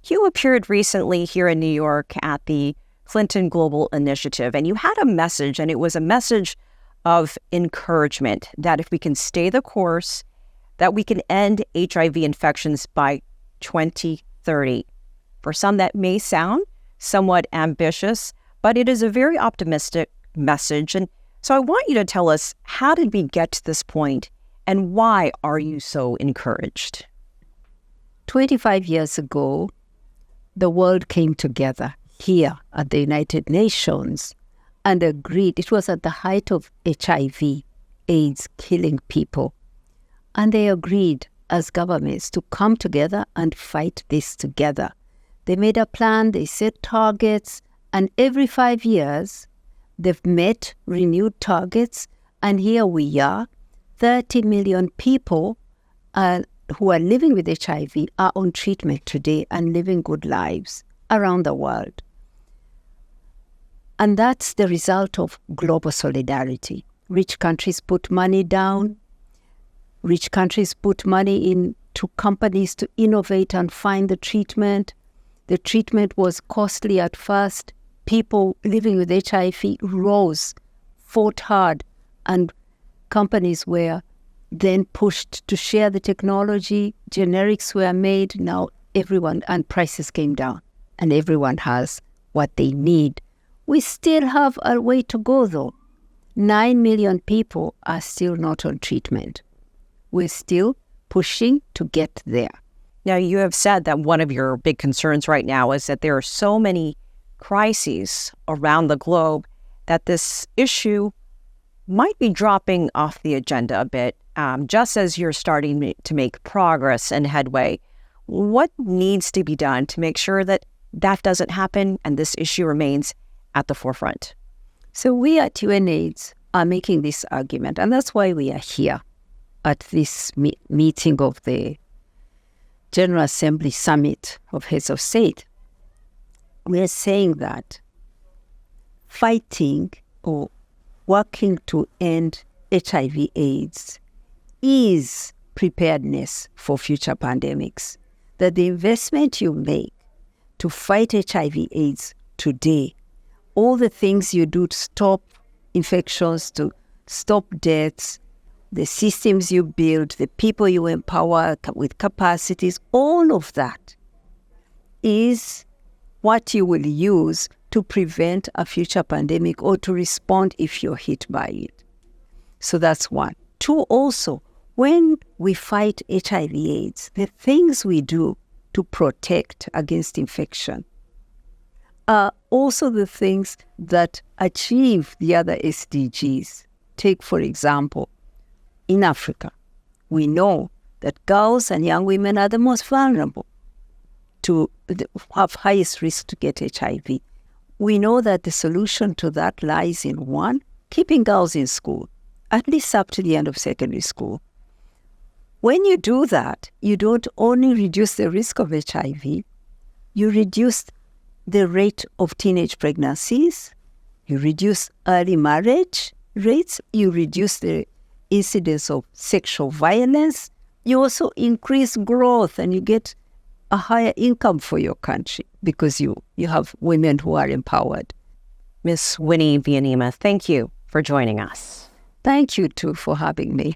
You appeared recently here in New York at the Clinton Global Initiative, and you had a message, and it was a message of encouragement that if we can stay the course, that we can end HIV infections by 2030. For some, that may sound somewhat ambitious, but it is a very optimistic message. And so I want you to tell us, how did we get to this point, and why are you so encouraged? 25 years ago, the world came together here at the United Nations and agreed. It was at the height of HIV, AIDS killing people. And they agreed as governments to come together and fight this together. They made a plan, they set targets, and every 5 years, they've met renewed targets. And here we are, 30 million people who are living with HIV are on treatment today and living good lives around the world. And that's the result of global solidarity. Rich countries put money down. Rich countries put money into companies to innovate and find the treatment. The treatment was costly at first. People living with HIV rose, fought hard, and companies were then pushed to share the technology. Generics were made. Now everyone, and prices came down, and everyone has what they need. We still have a way to go, though. 9 million people are still not on treatment. We're still pushing to get there. Now, you have said that one of your big concerns right now is that there are so many crises around the globe that this issue might be dropping off the agenda a bit, just as you're starting to make progress and headway. What needs to be done to make sure that that doesn't happen and this issue remains at the forefront? So we at UNAIDS are making this argument, and that's why we are here at this meeting of the General Assembly Summit of Heads of State. We are saying that fighting or working to end HIV/AIDS is preparedness for future pandemics. That the investment you make to fight HIV/AIDS today, all the things you do to stop infections, to stop deaths, the systems you build, the people you empower with capacities, all of that is what you will use to prevent a future pandemic or to respond if you're hit by it. So that's one. Two, also, when we fight HIV/AIDS, the things we do to protect against infection are also the things that achieve the other SDGs. Take, for example, in Africa, we know that girls and young women are the most vulnerable to have highest risk to get HIV. We know that the solution to that lies in, one, keeping girls in school, at least up to the end of secondary school. When you do that, you don't only reduce the risk of HIV, you reduce the rate of teenage pregnancies, you reduce early marriage rates, you reduce the incidence of sexual violence, you also increase growth and you get a higher income for your country because you have women who are empowered. Ms. Winnie Byanyima, thank you for joining us. Thank you, too, for having me.